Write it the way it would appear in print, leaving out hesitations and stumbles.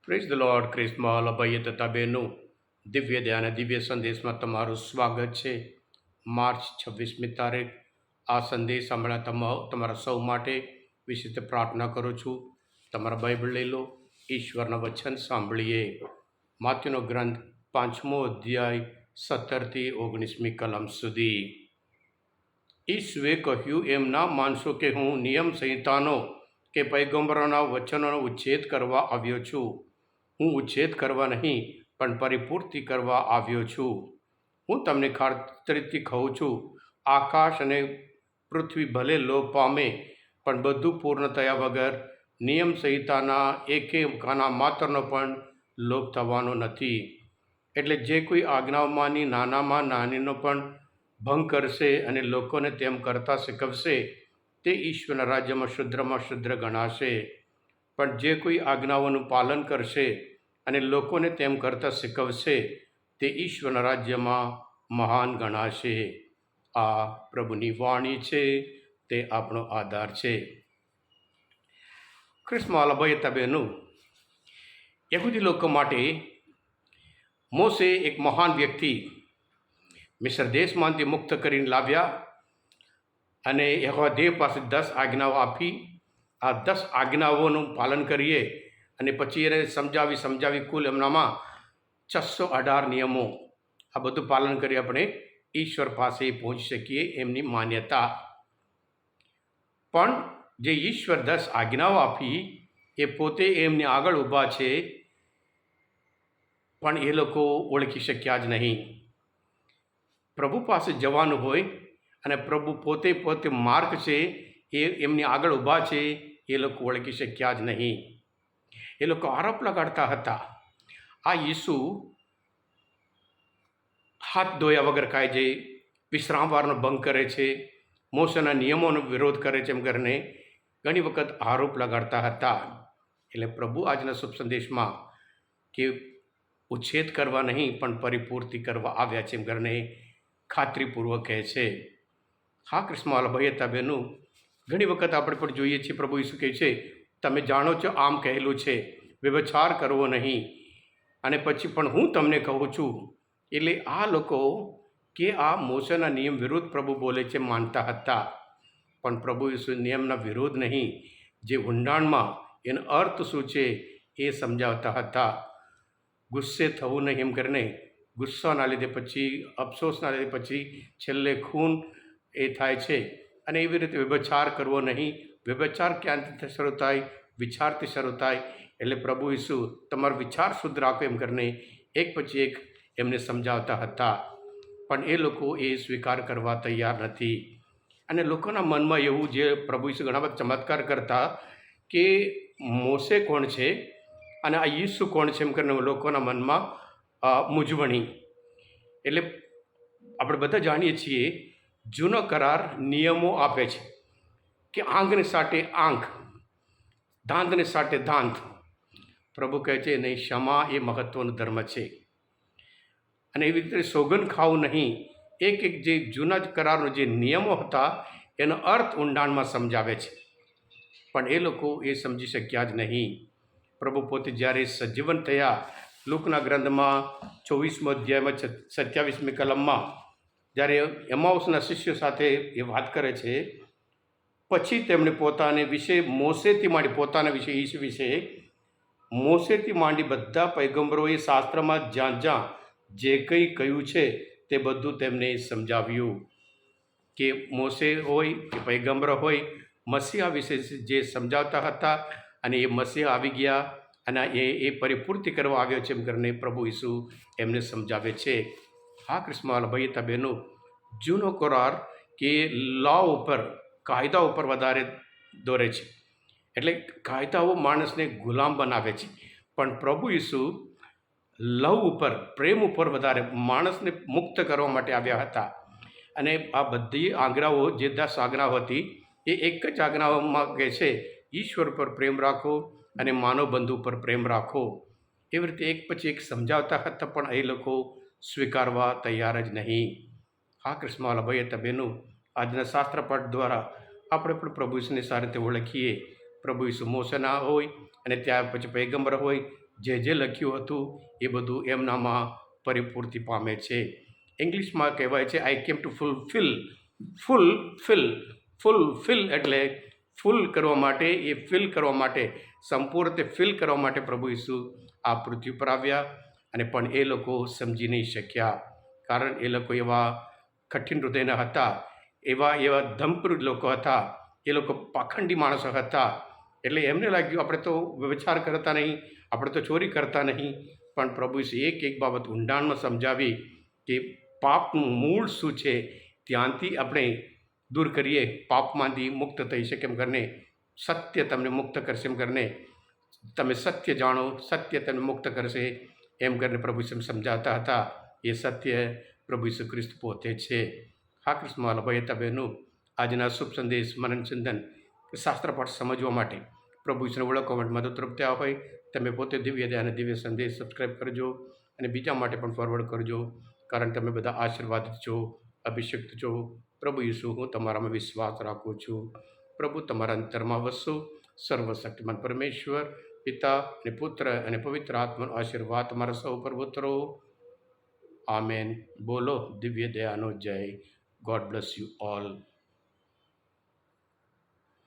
Praise the lord. ક્રિસ્મલ અભય તથા બહેનો, દિવ્ય ધ્યાન દિવ્ય સંદેશમાં તમારું સ્વાગત છે. માર્ચ 26મી તારીખ. આ સંદેશ સાંભળ્યા તમારા સૌ માટે વિશેષ પ્રાર્થના કરું છું. તમારા બાઇબલ લઈ લો, ઈશ્વરના વચન સાંભળીએ. માથ્યુનો ગ્રંથ 5મો અધ્યાય 17થી 19મી કલમ સુધી. ઈસુએ કહ્યું, એમ ના માનશો કે હું નિયમ સંહિતાનો કે પૈગંબરોના વચનોનો ઉચ્છેદ કરવા આવ્યો છું. હું ઉચ્છેદ કરવા નહીં, પણ પરિપૂર્તિ કરવા આવ્યો છું. હું તમને ખાતરીથી કહું છું, આકાશ અને પૃથ્વી ભલે લોપ પામે, પણ બધું પૂર્ણ થયા વગર નિયમ સંહિતાના એકે કાના માત્રનો પણ લોપ થવાનો નથી. એટલે જે કોઈ આજ્ઞાઓમાંની નાનામાં નાનીનો પણ ભંગ કરશે અને લોકોને તેમ કરતાં શીખવશે, તે ઈશ્વરના રાજ્યમાં શુદ્ર ગણાશે. પણ જે કોઈ આજ્ઞાઓનું પાલન કરશે અને લોકોને તેમ કરતાં શીખવશે, તે ઈશ્વરના રાજ્યમાં મહાન ગણાશે. આ પ્રભુની વાણી છે, તે આપણો આધાર છે. ખ્રિસ્તમાં અભયતા બહેનો, યહૂદી લોકો માટે મોસે એક મહાન વ્યક્તિ મિસ્ર દેશમાંથી મુક્ત કરીને લાવ્યા અને યહોવા દેવ પાસે 10 આજ્ઞાઓ આપી. આ 10 આજ્ઞાઓનું પાલન કરીએ અને પછી એને સમજાવી કુલ એમનામાં 618 નિયમો, આ બધું પાલન કરી આપણે ઈશ્વર પાસે પહોંચી શકીએ એમની માન્યતા. પણ જે ઈશ્વર 10 આજ્ઞાઓ આપી એ પોતે એમની આગળ ઊભા છે, પણ એ લોકો ઓળખી શક્યા જ નહીં. પ્રભુ પાસે જવાનું હોય અને પ્રભુ પોતે માર્ગ છે, એ એમની આગળ ઊભા છે, એ લોકો ઓળખી શક્યા જ નહીં. એ લોકો આરોપ લગાડતા હતા, આ ઈસુ હાથ ધોયા વગર ખાય છે, વિશ્રામવારનો ભંગ કરે છે, મોસેના નિયમોનો વિરોધ કરે છે, એમ કરીને ઘણી વખત આરોપ લગાડતા હતા. એટલે પ્રભુ આજના શુભ સંદેશમાં કે ઉચ્છેદ કરવા નહીં, પણ પરિપૂર્તિ કરવા આવ્યા છે, એમ કરીને ખાતરીપૂર્વક કહે છે. હા, કૃષ્ણ ભયતા બહેનો, ઘણી વખત આપણે પણ જોઈએ છીએ પ્રભુ ઈસુ કહે છે, તમે જાણો છો આમ કહેલું છે, વ્યભિચાર કરવો નહીં, અને પછી પણ હું તમને કહું છું. એટલે આ લોકો કે આ મોસેના નિયમ વિરુદ્ધ પ્રભુ બોલે છે માનતા હતા, પણ પ્રભુ ઈસુ નિયમના વિરોધ નહીં, જે ઊંડાણમાં એનો અર્થ શું છે એ સમજાવતા હતા. ગુસ્સે થવું નહીં, એમ કરીને ગુસ્સાના લીધે પછી અફસોસના લીધે પછી છેલ્લે ખૂન એ થાય છે. અને એવી રીતે વ્યભિચાર કરવો નહીં. વ્યભિચાર ક્યાંથી શરૂ થાય? વિચારથી શરૂ થાય. એટલે પ્રભુ ઈસુ તમારો વિચાર શુદ્ધ રાખો, એમ કરીને એક પછી એક એમને સમજાવતા હતા. પણ એ લોકો એ સ્વીકાર કરવા તૈયાર નથી. અને લોકોના મનમાં એવું, જે પ્રભુ ઈસુ ઘણા બધા ચમત્કાર કરતા કે મોસે કોણ છે અને આ ઈસુ કોણ છે, એમ કરીને લોકોના મનમાં મૂંઝવણી. એટલે આપણે બધા જાણીએ છીએ, જૂનો કરાર નિયમો આપે છે કે આંખને સાટે આંખ, દાંતને સાટે દાંત. પ્રભુ કહે છે નહીં, ક્ષમા એ મહત્વનો ધર્મ છે. અને એવી રીતે સોગંદ ખાવું નહીં. એક જે જૂના કરારનો જે નિયમો હતા એનો અર્થ ઊંડાણમાં સમજાવે છે, પણ એ લોકો એ સમજી શક્યા જ નહીં. પ્રભુ પોતે જ્યારે સજીવન થયા, લુકના ગ્રંથમાં 24મો અધ્યાયમાં 27મી કલમમાં જ્યારે એમાઉસના શિષ્યો સાથે એ વાત કરે છે, પછી તેમણે પોતાના વિશે ઈસુ વિશે મોસેથી માંડી બધા પૈગંબરોએ શાસ્ત્રમાં જ્યાં જે કંઈ કહ્યું છે તે બધું તેમને સમજાવ્યું. કે મોસે હોય કે પૈગંબર હોય, મસીહા વિશે જે સમજાવતા હતા, અને એ મસીહા આવી ગયા અને એ પરિપૂર્તિ કરવા આવ્યો છે, એમ કરીને પ્રભુ ઈસુ એમને સમજાવે છે. હા, કૃષ્ણ ભયતા બહેનો, જૂનો કરાર કે લો ઉપર, કાયદા ઉપર વધારે દોરે છે. એટલે કાયદાઓ માણસને ગુલામ બનાવે છે, પણ પ્રભુ ઈસુ લવ ઉપર, પ્રેમ ઉપર વધારે માણસને મુક્ત કરવા માટે આવ્યા હતા. અને આ બધી આજ્ઞાઓ, જે 10 આજ્ઞાઓ હતી, એ એક જ આજ્ઞાઓમાં કહે છે, ઈશ્વર પર પ્રેમ રાખો અને માનવ બંધુ પર પ્રેમ રાખો. એવી રીતે એક પછી એક સમજાવતા હતા, પણ એ લોકો સ્વીકારવા તૈયાર જ નહીં. હા, કૃષ્ણ ભયતા બહેનો, આજના શાસ્ત્ર પાઠ દ્વારા આપણે પણ પ્રભુ ઈસુને સારી રીતે ઓળખીએ. પ્રભુ ઈસુ મોસેના હોય અને ત્યાર પછી પૈગંબર હોય, જે લખ્યું હતું એ બધું એમનામાં પરિપૂર્તિ પામે છે. ઇંગ્લિશમાં કહેવાય છે આઈ કેમ ટુ ફૂલફિલ એટલે ફૂલ કરવા માટે, એ ફિલ કરવા માટે, સંપૂર્ણ રીતે ફિલ કરવા માટે પ્રભુ ઈસુ આ પૃથ્વી પર આવ્યા. અને પણ એ લોકો સમજી નહીં શક્યા, કારણ એ લોકો એવા કઠિન હૃદયના હતા, એવા ધમપુર લોકો હતા, એ લોકો પાખંડી માણસો હતા. એટલે એમને લાગ્યું આપણે તો વ્યભિચાર કરતા નહીં, આપણે તો ચોરી કરતા નહીં. પણ પ્રભુ ઈસુ એક બાબત ઊંડાણમાં સમજાવી કે પાપનું મૂળ શું છે, ત્યાંથી આપણે દૂર કરીએ, પાપમાંથી મુક્ત થઈ શકે એમ કરીને, સત્ય તમને મુક્ત કરશે એમ કરીને, તમે સત્ય જાણો, સત્ય તમને મુક્ત કરશે એમ કરીને પ્રભુ ઈસુ સમજાવતા હતા. એ સત્ય પ્રભુ ઈસુ ખ્રિસ્ત પોતે છે. હા કૃષ્ણવાલા ભાઈ હતા બહેનો, આજના શુભ સંદેશ મનન ચિંતન શાસ્ત્રપાઠ સમજવા માટે, પ્રભુ ઈસુને ઓળખવા માટે મદદરૂપ થયા હોય, તમે પોતે દિવ્ય દયા અને દિવ્ય સંદેશ સબસ્ક્રાઈબ કરજો અને બીજા માટે પણ ફોરવર્ડ કરજો, કારણ તમે બધા આશીર્વાદિત છો, અભિષિક્ત છો. પ્રભુ ઈસુ, હું તમારામાં વિશ્વાસ રાખું છું. પ્રભુ તમારા અંતરમાં વસો. સર્વશક્તિમાન પરમેશ્વર પિતા અને પુત્ર અને પવિત્ર આત્માનો આશીર્વાદ તમારા સૌ પર ઉતરો. આમેન. બોલો દિવ્ય દયાનો જય. God bless you all.